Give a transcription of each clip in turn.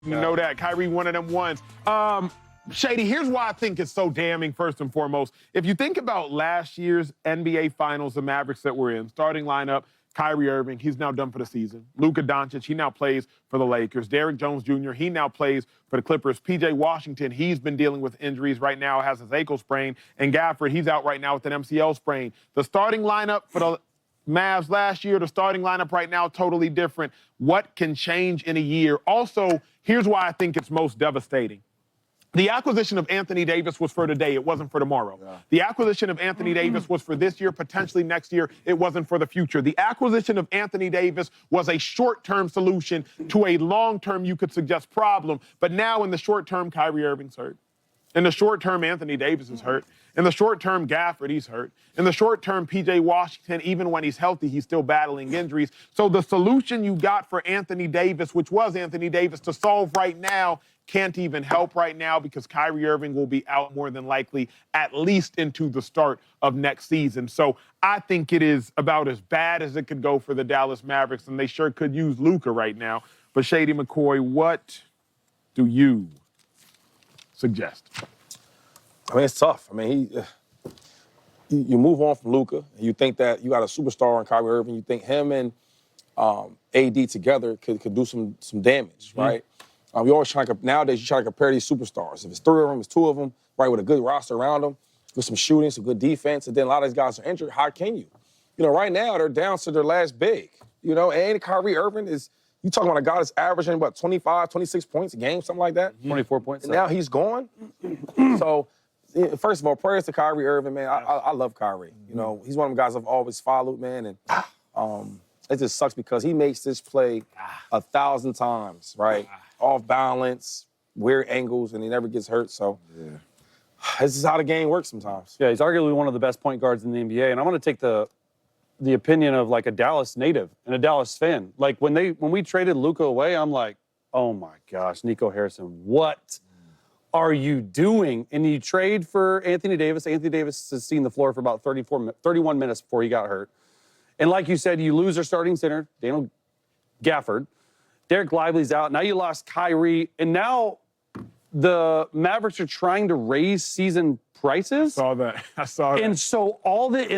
You know that. Kyrie, one of them ones. Shady, here's why I think it's so damning, first and foremost. If you think about last year's NBA Finals, the Mavericks that we're in, starting lineup, Kyrie Irving, he's now done for the season. Luka Doncic, he now plays for the Lakers. Derrick Jones Jr., he now plays for the Clippers. P.J. Washington, he's been dealing with injuries right now, has his ankle sprain. And Gafford, he's out right now with an MCL sprain. The starting lineup for the Mavs last year, the starting lineup right now, totally different. What can change in a year? Also, here's why I think it's most devastating. The acquisition of Anthony Davis was for today. It wasn't for tomorrow. Yeah. The acquisition of Anthony Davis was for this year, potentially next year. It wasn't for the future. The acquisition of Anthony Davis was a short-term solution to a long-term, you could suggest, problem. But now in the short term, Kyrie Irving's hurt. In the short term, Anthony Davis is hurt. In the short term, Gafford, he's hurt. In the short term, P.J. Washington, even when he's healthy, he's still battling injuries. So the solution you got for Anthony Davis, which was Anthony Davis, to solve right now, can't even help right now because Kyrie Irving will be out more than likely at least into the start of next season. So I think it is about as bad as it could go for the Dallas Mavericks, and they sure could use Luka right now. But Shady McCoy, what do you suggest? I mean, it's tough. I mean, you move on from Luka, and you think that you got a superstar in Kyrie Irving. You think him and AD together could do some damage, right? We always try to, nowadays, you try to compare these superstars. If it's three of them, it's two of them, right, with a good roster around them, with some shooting, some good defense, and then a lot of these guys are injured. How can you? You know, right now, they're down to their last big, you know, and Kyrie Irving is, you talking about a guy that's averaging about 25, 26 points a game, something like that? 24 points. And now he's gone. So, first of all, prayers to Kyrie Irving, man. I love Kyrie. You know, he's one of the guys I've always followed, man, and it just sucks because he makes this play 1,000 times, right? Off balance, weird angles, and he never gets hurt. So this is how the game works sometimes. Yeah, he's arguably one of the best point guards in the NBA. And I'm going to take the opinion of like a Dallas native and a Dallas fan. Like when we traded Luka away, I'm like, oh my gosh, Nico Harrison, what are you doing? And you trade for Anthony Davis. Anthony Davis has seen the floor for about 31 minutes before he got hurt. And like you said, you lose their starting center, Daniel Gafford. Derek Lively's out. Now you lost Kyrie. And now the Mavericks are trying to raise season prices. I saw that. And so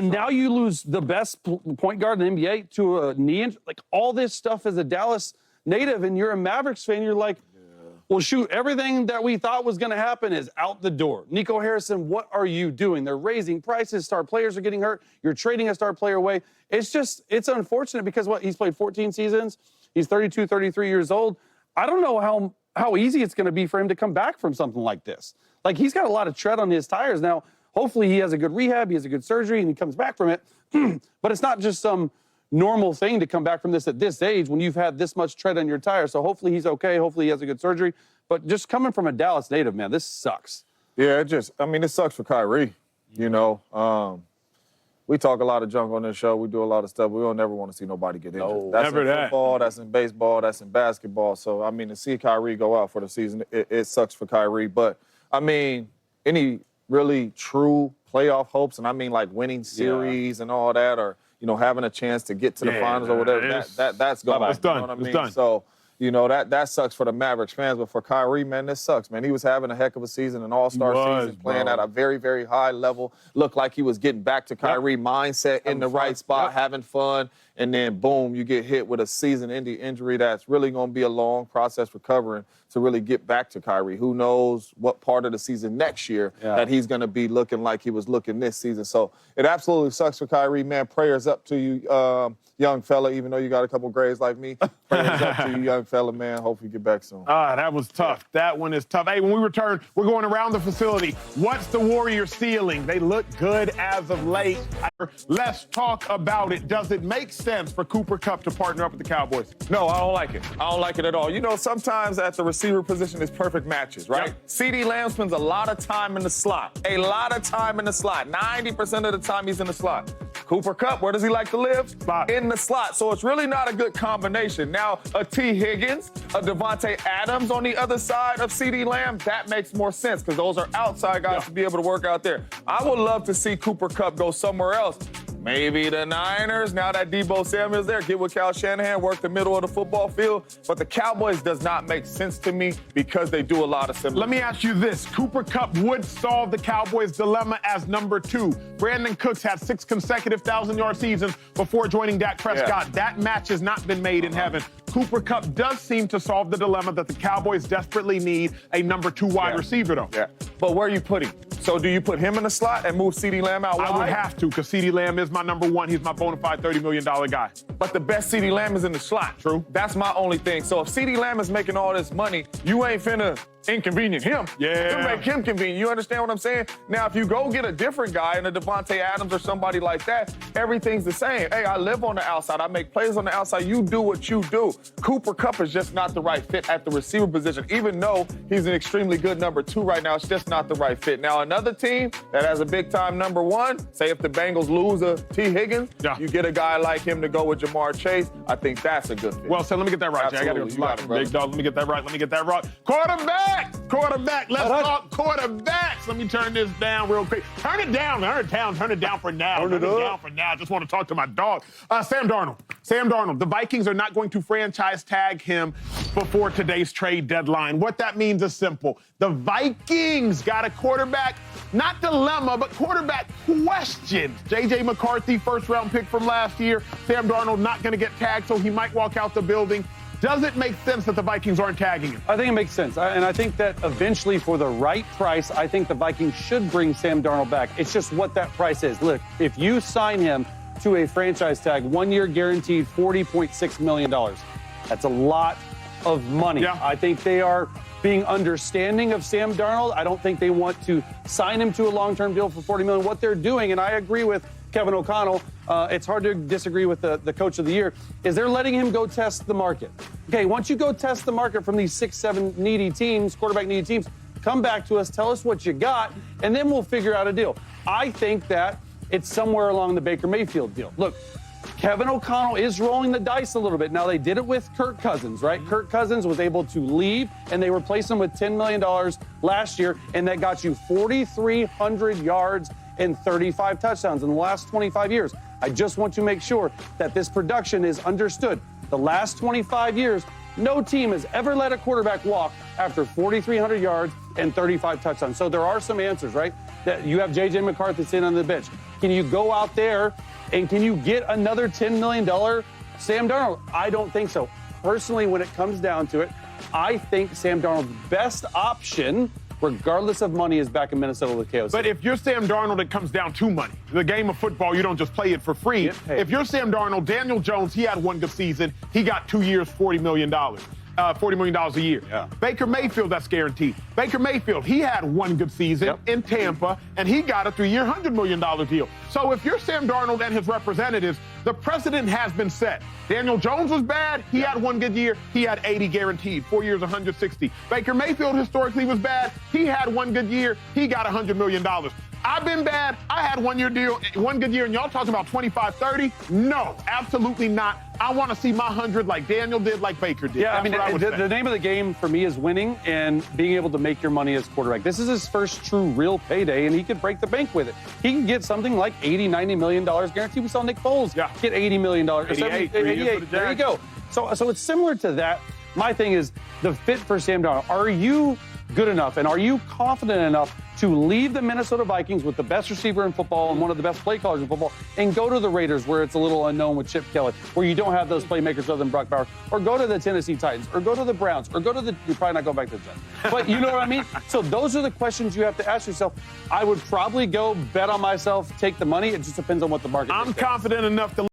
now you lose the best point guard in the NBA to a knee injury. Like all this stuff as a Dallas native, and you're a Mavericks fan, you're like, well, shoot, everything that we thought was going to happen is out the door. Nico Harrison, what are you doing? They're raising prices. Star players are getting hurt. You're trading a star player away. It's unfortunate because he's played 14 seasons. He's 32, 33 years old. I don't know how easy it's going to be for him to come back from something like this. Like, he's got a lot of tread on his tires now. Hopefully he has a good rehab, he has a good surgery, and he comes back from it. But it's not just some normal thing to come back from this at this age when you've had this much tread on your tires. So hopefully he's okay. Hopefully he has a good surgery. But just coming from a Dallas native, man, this sucks. Yeah, it sucks for Kyrie, you know. We talk a lot of junk on this show. We do a lot of stuff. We don't never want to see nobody get injured. No, that's never in football, that's in baseball, that's in basketball. So, I mean, to see Kyrie go out for the season, it sucks for Kyrie. But, I mean, any really true playoff hopes, and I mean like winning series and all that, or, you know, having a chance to get to the finals or whatever, that's gone. It's done. You know what I mean? It's done. So, you know, that sucks for the Mavericks fans. But for Kyrie, man, this sucks, man. He was having a heck of a season, an all-star season, playing at a very, very high level. Looked like he was getting back to Kyrie mindset in the right spot, having fun. And then, boom, you get hit with a season-ending injury that's really going to be a long process recovering to really get back to Kyrie. Who knows what part of the season next year that he's going to be looking like he was looking this season. So it absolutely sucks for Kyrie, man. Prayers up to you, young fella, even though you got a couple grades like me. Prayers up to you, young fella, man. Hope you get back soon. That was tough. That one is tough. Hey, when we return, we're going around the facility. What's the Warriors' ceiling? They look good as of late. Let's talk about it. Does it make sense for Cooper Kupp to partner up with the Cowboys? No, I don't like it. I don't like it at all. You know, sometimes at the receiver position, it's perfect matches, right? Yep. CeeDee Lamb spends a lot of time in the slot. A lot of time in the slot. 90% of the time he's in the slot. Cooper Kupp, where does he like to live? Slot. In the slot. So it's really not a good combination. Now, a T. Higgins, a Devontae Adams on the other side of CeeDee Lamb, that makes more sense because those are outside guys to be able to work out there. I would love to see Cooper Kupp go somewhere else. Maybe the Niners, now that Debo Samuel's there, get with Kyle Shanahan, work the middle of the football field. But the Cowboys does not make sense to me because they do a lot of similar. Let me ask you this. Cooper Kupp would solve the Cowboys' dilemma as number 2. Brandon Cooks had 6 consecutive 1,000-yard seasons before joining Dak Prescott. That match has not been made in heaven. Cooper Kupp does seem to solve the dilemma that the Cowboys desperately need a number 2 wide receiver, though. Yeah. But where are you putting? So do you put him in the slot and move CeeDee Lamb out wide? I would have to, because CeeDee Lamb is my number 1. He's my bona fide $30 million guy. But the best CeeDee Lamb is in the slot. True. That's my only thing. So if CeeDee Lamb is making all this money, you ain't finna inconvenient him. Yeah. You make him convenient. You understand what I'm saying? Now, if you go get a different guy, and a Devontae Adams or somebody like that, everything's the same. Hey, I live on the outside. I make plays on the outside. You do what you do. Cooper Kupp is just not the right fit at the receiver position. Even though he's an extremely good number 2 right now, it's just not the right fit. Now, another team that has a big-time number 1, say if the Bengals lose a T. Higgins, you get a guy like him to go with Jamar Chase. I think that's a good fit. Well, so let me get that right, Jay. I got to go to Absolutely. big dog. Let me get that right. Let me get that right. Quarterback. Let's talk quarterbacks. Let me turn this down real quick. Turn it down for now. Turn it down for now. I just want to talk to my dog. Sam Darnold. The Vikings are not going to franchise tag him before today's trade deadline. What that means is simple. The Vikings got a quarterback, not dilemma, but quarterback question. J.J. McCarthy, first-round pick from last year. Sam Darnold not going to get tagged, so he might walk out the building. Does it make sense that the Vikings aren't tagging him? I think it makes sense. And I think that eventually, for the right price, I think the Vikings should bring Sam Darnold back. It's just what that price is. Look, if you sign him to a franchise tag, 1 year guaranteed, $40.6 million. That's a lot of money. Yeah. I think they are being understanding of Sam Darnold. I don't think they want to sign him to a long-term deal for $40 million. What they're doing, and I agree with Kevin O'Connell, it's hard to disagree with the coach of the year, is they're letting him go test the market. Okay, once you go test the market from these 6-7 needy teams, quarterback needy teams, come back to us, tell us what you got, and then we'll figure out a deal. I think that it's somewhere along the Baker Mayfield deal. Look, Kevin O'Connell is rolling the dice a little bit. Now, they did it with Kirk Cousins, right? Kirk Cousins was able to leave, and they replaced him with $10 million last year, and that got you 4,300 yards and 35 touchdowns in the last 25 years. I just want to make sure that this production is understood. The last 25 years, no team has ever let a quarterback walk after 4,300 yards and 35 touchdowns. So there are some answers, right? That you have J.J. McCarthy sitting on the bench. Can you go out there and can you get another $10 million Sam Darnold? I don't think so. Personally, when it comes down to it, I think Sam Darnold's best option, regardless of money, is back in Minnesota with KOC. But if you're Sam Darnold, it comes down to money. The game of football, you don't just play it for free. If you're Sam Darnold, Daniel Jones, he had 1 good season. He got 2 years, $40 million. $40 million a year. Yeah. Baker Mayfield, that's guaranteed. Baker Mayfield, he had 1 good season in Tampa, and he got a 3-year, $100 million deal. So if you're Sam Darnold and his representatives, the precedent has been set. Daniel Jones was bad. He had 1 good year. He had 80 guaranteed. 4 years, 160. Baker Mayfield historically was bad. He had 1 good year. He got $100 million. I've been bad. I had 1 year deal, 1 good year, and y'all talking about 25, 30? No, absolutely not. I want to see my 100 like Daniel did, like Baker did. Yeah, That's I mean, the name of the game for me is winning and being able to make your money as quarterback. This is his first true real payday, and he could break the bank with it. He can get something like $80, $90 million guaranteed. We saw Nick Foles get $80 million. 88. There you go. So it's similar to that. My thing is the fit for Sam Darnold. Are you good enough and are you confident enough to leave the Minnesota Vikings with the best receiver in football and one of the best play callers in football and go to the Raiders where it's a little unknown with Chip Kelly, where you don't have those playmakers other than Brock Bowers, or go to the Tennessee Titans, or go to the Browns, or go to the, you're probably not going back to the Jets. But you know what I mean? So those are the questions you have to ask yourself. I would probably go bet on myself, take the money. It just depends on what the market is. I'm confident enough to